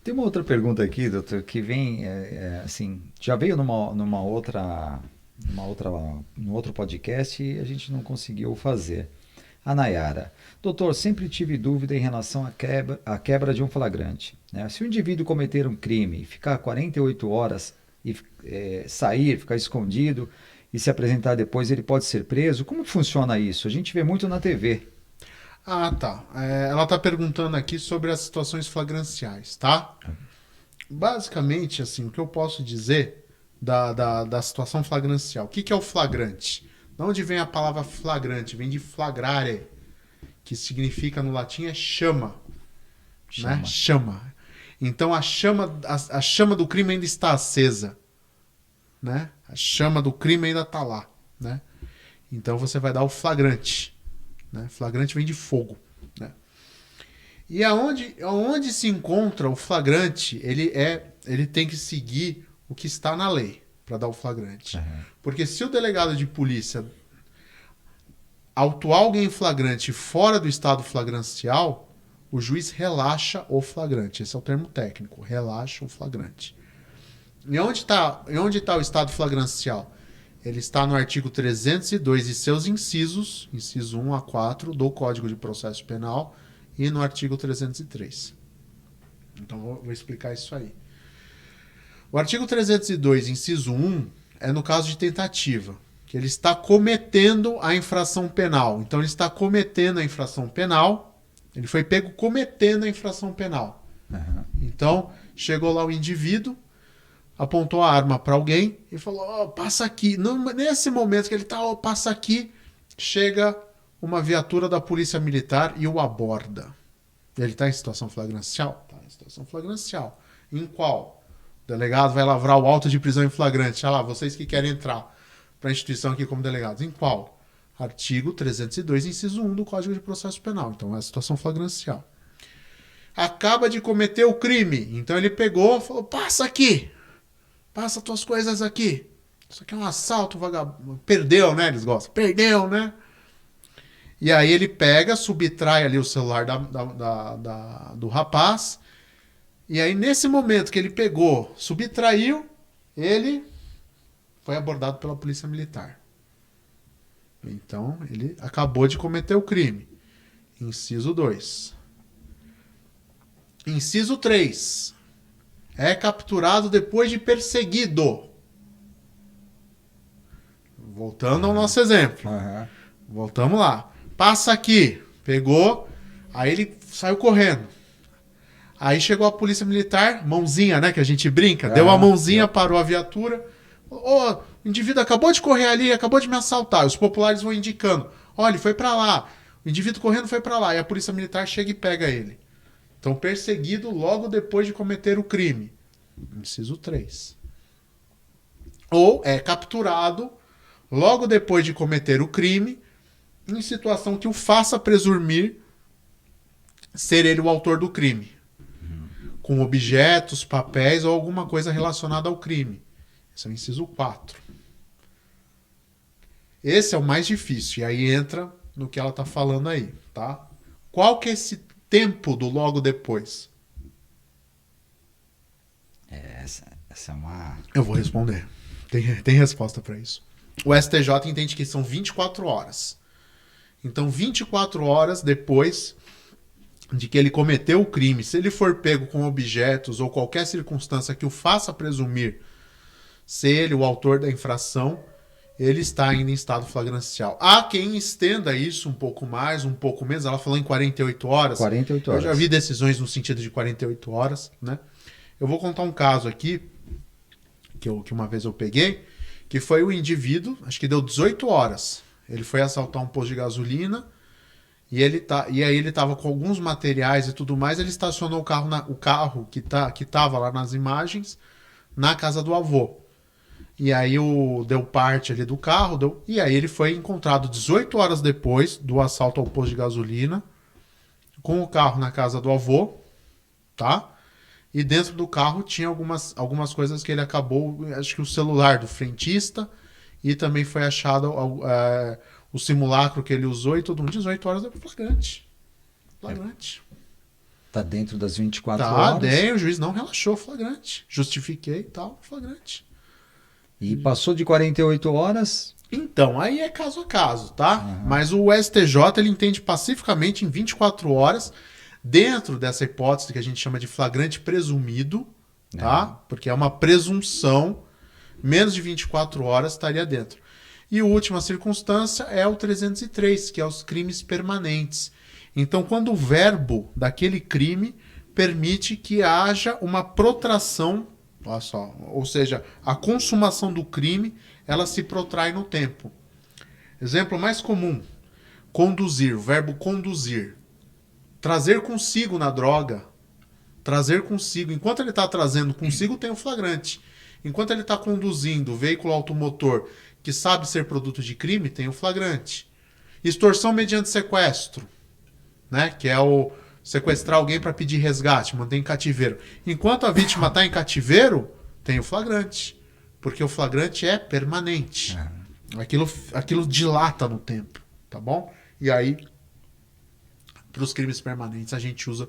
Tem uma outra pergunta aqui, doutor, que vem, assim, já veio num outro podcast e a gente não conseguiu fazer. A Nayara. Doutor, sempre tive dúvida em relação à quebra de um flagrante, né? Se o indivíduo cometer um crime, ficar 48 horas e sair, ficar escondido e se apresentar depois, ele pode ser preso? Como funciona isso? A gente vê muito na TV. Ah, tá. Ela está perguntando aqui sobre as situações flagranciais, tá? Basicamente, assim, o que eu posso dizer da situação flagrancial. O que é o flagrante? De onde vem a palavra flagrante? Vem de flagrare, que significa no latim é chama, né? Chama. Chama. Então a chama do crime ainda está acesa, né? A chama do crime ainda está lá, né? Então você vai dar o flagrante, né? Flagrante vem de fogo, né? E aonde se encontra o flagrante, ele tem que seguir o que está na lei para dar o flagrante. Aham. Porque se o delegado de polícia autuar alguém em flagrante fora do estado flagrancial, o juiz relaxa o flagrante. Esse é o termo técnico, relaxa o flagrante. E onde tá o estado flagrancial? Ele está no artigo 302 e seus incisos, inciso 1 a 4 do Código de Processo Penal e no artigo 303. Então vou explicar isso aí. O artigo 302, inciso 1, é no caso de tentativa, que ele está cometendo a infração penal. Então ele está cometendo a infração penal, ele foi pego cometendo a infração penal. Aham. Então chegou lá o indivíduo, apontou a arma para alguém e falou: "Oh, passa aqui". Nesse momento que ele está: "Oh, passa aqui", chega uma viatura da polícia militar e o aborda. Ele está em situação flagrancial? Está em situação flagrancial. Em qual? O delegado vai lavrar o auto de prisão em flagrante. Ah lá, vocês que querem entrar para a instituição aqui como delegados. Em qual? Artigo 302, inciso 1 do Código de Processo Penal. Então é a situação flagrancial. Acaba de cometer o crime. Então ele pegou e falou: "Passa aqui. Passa tuas coisas aqui. Isso aqui é um assalto, vagabundo". Perdeu, né? Eles gostam. Perdeu, né? E aí ele pega, subtrai ali o celular do rapaz. E aí, nesse momento que ele pegou, subtraiu, ele foi abordado pela polícia militar. Então, ele acabou de cometer o crime. Inciso 2. Inciso 3. É capturado depois de perseguido. Voltando ao Aham. nosso exemplo. Aham. Voltamos lá. Passa aqui. Pegou. Aí ele saiu correndo. Aí chegou a polícia militar, mãozinha, né, que a gente brinca, deu a Aham. mãozinha, parou a viatura. Ô, o indivíduo acabou de correr ali, acabou de me assaltar. Os populares vão indicando: "Olha, ele foi pra lá". O indivíduo correndo foi pra lá e a polícia militar chega e pega ele. Então, perseguido logo depois de cometer o crime. Inciso 3. Ou é capturado logo depois de cometer o crime, em situação que o faça presumir ser ele o autor do crime, com objetos, papéis ou alguma coisa relacionada ao crime. Esse é o inciso 4. Esse é o mais difícil, e aí entra no que ela está falando aí, tá? Qual que é esse tempo do logo depois? Essa é uma. Eu vou responder. Tem resposta para isso. O STJ entende que são 24 horas. Então, 24 horas depois de que ele cometeu o crime, se ele for pego com objetos ou qualquer circunstância que o faça presumir ser ele o autor da infração, ele está ainda em estado flagrancial. Há quem estenda isso um pouco mais, um pouco menos. Ela falou em 48 horas. 48 Eu já vi horas. decisões no sentido de 48 horas, né? Eu vou contar um caso aqui que uma vez eu peguei, que foi o indivíduo, acho que deu 18 horas. Ele foi assaltar um posto de gasolina e aí ele estava com alguns materiais e tudo mais. Ele estacionou o carro que estava lá nas imagens na casa do avô. E aí deu parte ali do carro, e aí ele foi encontrado 18 horas depois do assalto ao posto de gasolina, com o carro na casa do avô, tá? E dentro do carro tinha algumas coisas que ele acabou, acho que o celular do frentista, e também foi achado o simulacro que ele usou e tudo. 18 horas é flagrante. Flagrante. Tá dentro das 24 Tá, horas. daí o juiz não relaxou, flagrante. Justifiquei e tal, flagrante. E passou de 48 horas. Então, aí é caso a caso, tá? Uhum. Mas o STJ, ele entende pacificamente em 24 horas, dentro dessa hipótese que a gente chama de flagrante presumido, tá? Porque é uma presunção, menos de 24 horas estaria dentro. E a última circunstância é o 303, que é os crimes permanentes. Então, quando o verbo daquele crime permite que haja uma protração, olha só, ou seja, a consumação do crime, ela se protrai no tempo. Exemplo mais comum, conduzir, o verbo conduzir. Trazer consigo na droga. Trazer consigo. Enquanto ele está trazendo consigo, tem o flagrante. Enquanto ele está conduzindo o veículo automotor que sabe ser produto de crime, tem o flagrante. Extorsão mediante sequestro, né? Que é o sequestrar alguém para pedir resgate, manter em cativeiro. Enquanto a vítima está em cativeiro, tem o flagrante. Porque o flagrante é permanente. Aquilo dilata no tempo, tá bom? E aí, para os crimes permanentes, a gente usa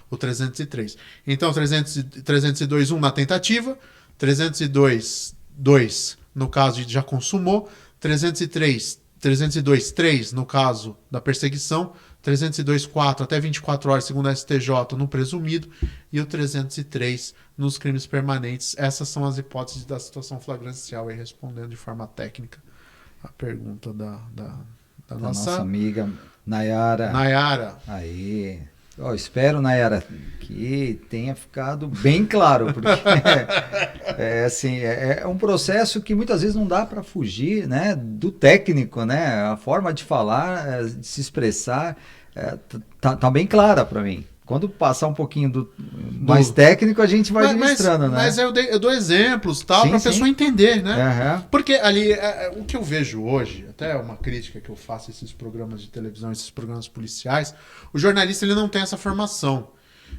o 303. Então, 302.1 na tentativa, 302.2 no caso de já consumou, 302.3 no caso da perseguição, 302.4 até 24 horas, segundo a STJ, no presumido, e o 303 nos crimes permanentes. Essas são as hipóteses da situação flagrancial, aí respondendo de forma técnica a pergunta da Nossa amiga Nayara. Nayara. Aí. Espero, Nayara, que tenha ficado bem claro, porque assim, é um processo que muitas vezes não dá para fugir, né, do técnico, né? A forma de falar, de se expressar, tá bem clara para mim. Quando passar um pouquinho mais técnico, a gente vai administrando, né? Mas eu dou exemplos, tal, para a pessoa entender, né? Uhum. Porque ali, o que eu vejo hoje, até uma crítica que eu faço a esses programas de televisão, esses programas policiais, o jornalista ele não tem essa formação.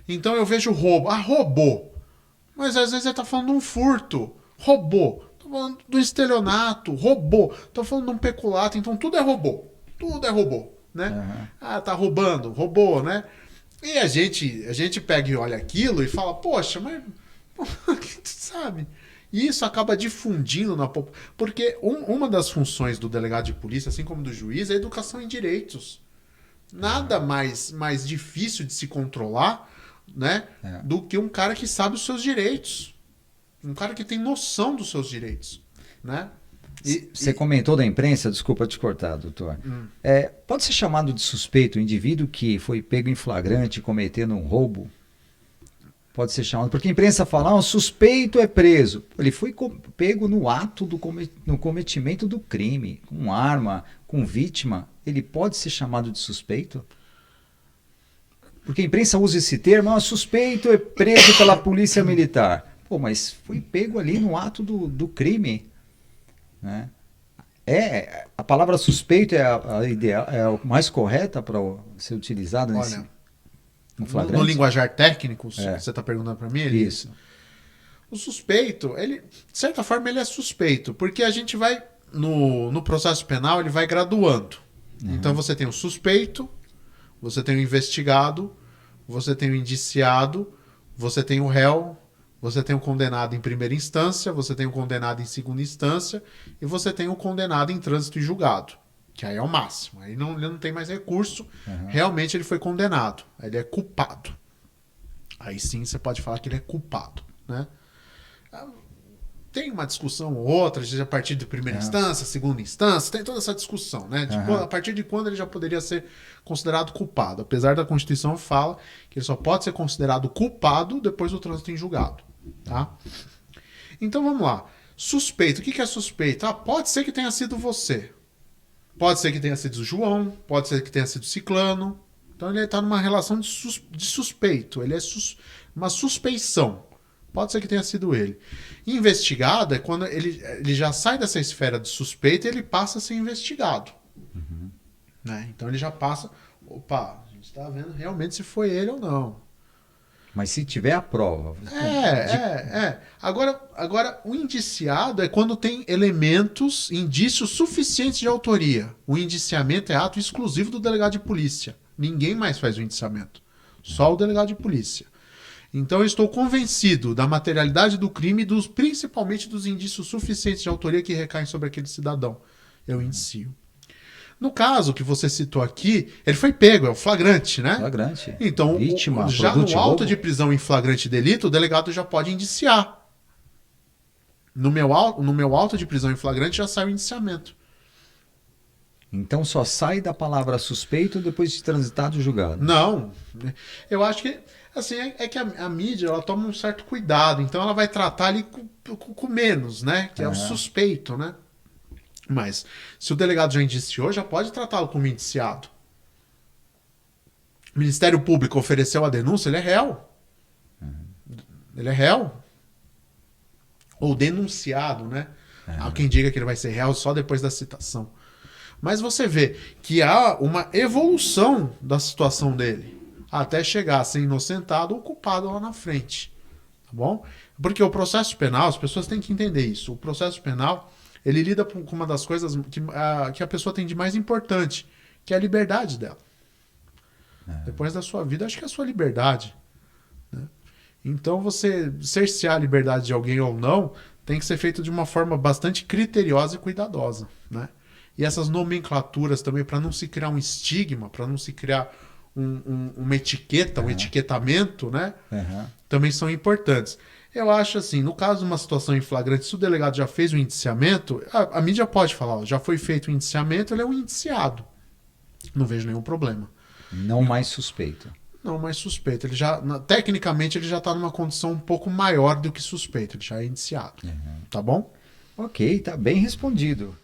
Então eu vejo roubo. Roubou. Mas às vezes ele tá falando de um furto. Roubou. Tô falando do estelionato. Roubou. Tô falando de um peculato. Então tudo é robô. Tudo é robô, né? Uhum. Tá roubando. Roubou, né? E a gente pega e olha aquilo e fala, poxa, mas sabe? E isso acaba difundindo na população. Porque uma das funções do delegado de polícia, assim como do juiz, é a educação em direitos. Nada mais difícil de se controlar, né, do que um cara que sabe os seus direitos. Um cara que tem noção dos seus direitos, né? Você comentou da imprensa, desculpa te cortar, doutor. Pode ser chamado de suspeito o indivíduo que foi pego em flagrante cometendo um roubo? Pode ser chamado, porque a imprensa fala, o suspeito é preso. Ele foi pego no ato no cometimento do crime, com arma, com vítima. Ele pode ser chamado de suspeito? Porque a imprensa usa esse termo, suspeito é preso pela polícia militar. Pô, mas foi pego ali no ato do crime. Né? A palavra suspeito é a ideal, é a mais correta para ser utilizada nesse no linguajar técnico, você está perguntando para mim? Isso. O suspeito, ele, de certa forma, ele é suspeito, porque a gente vai, no processo penal, ele vai graduando. Então você tem o suspeito, você tem o investigado, você tem o indiciado, você tem o réu, você tem o condenado em primeira instância, você tem o condenado em segunda instância e você tem o condenado em trânsito e julgado, que aí é o máximo. Aí ele não tem mais recurso, realmente ele foi condenado, aí ele é culpado. Aí sim você pode falar que ele é culpado, né? Tem uma discussão ou outra, a partir de primeira instância, segunda instância, tem toda essa discussão, né? A partir de quando ele já poderia ser considerado culpado. Apesar da Constituição fala que ele só pode ser considerado culpado depois do trânsito em julgado. Tá? Então vamos lá. Suspeito. O que é suspeito? Pode ser que tenha sido você. Pode ser que tenha sido o João. Pode ser que tenha sido o Ciclano. Então ele está numa relação de suspeito. Ele é uma suspeição. Pode ser que tenha sido ele. Investigado é quando ele já sai dessa esfera de suspeito e ele passa a ser investigado. Né? Então ele já passa... Opa, a gente está vendo realmente se foi ele ou não. Mas se tiver a prova... Agora, o indiciado é quando tem elementos, indícios suficientes de autoria. O indiciamento é ato exclusivo do delegado de polícia. Ninguém mais faz o indiciamento. Só o delegado de polícia. Então eu estou convencido da materialidade do crime e principalmente dos indícios suficientes de autoria que recaem sobre aquele cidadão. Eu indicio. No caso que você citou aqui, ele foi pego, é o flagrante, né? Flagrante. Então, Vítima, já produto de no auto roubo? de prisão em flagrante delito, o delegado já pode indiciar. No meu auto de prisão em flagrante já sai o indiciamento. Então só sai da palavra suspeito depois de transitado o julgado. Não. Eu acho que assim, é que a mídia ela toma um certo cuidado, então ela vai tratar ali com menos, né? Que é o suspeito, né? Mas se o delegado já indiciou, já pode tratá-lo como indiciado. O Ministério Público ofereceu a denúncia, ele é réu. Ele é réu. Ou denunciado, né? Há quem diga que ele vai ser réu só depois da citação. Mas você vê que há uma evolução da situação dele até chegar a ser inocentado ou culpado lá na frente. Tá bom? Porque o processo penal, as pessoas têm que entender isso. O processo penal, ele lida com uma das coisas que a pessoa tem de mais importante, que é a liberdade dela. Depois da sua vida, acho que é a sua liberdade. Né? Então, você cercear a liberdade de alguém ou não tem que ser feito de uma forma bastante criteriosa e cuidadosa. Né? E essas nomenclaturas também, para não se criar um estigma, para não se criar uma etiqueta, um etiquetamento, né? Também são importantes. Eu acho assim, no caso de uma situação em flagrante, se o delegado já fez o indiciamento, a mídia pode falar, ó, já foi feito o indiciamento, ele é um indiciado. Não vejo nenhum problema. Não mais suspeito. Não, mais suspeito. Ele já, tecnicamente, ele já está numa condição um pouco maior do que suspeito. Ele já é indiciado. Tá bom? Ok, tá bem respondido.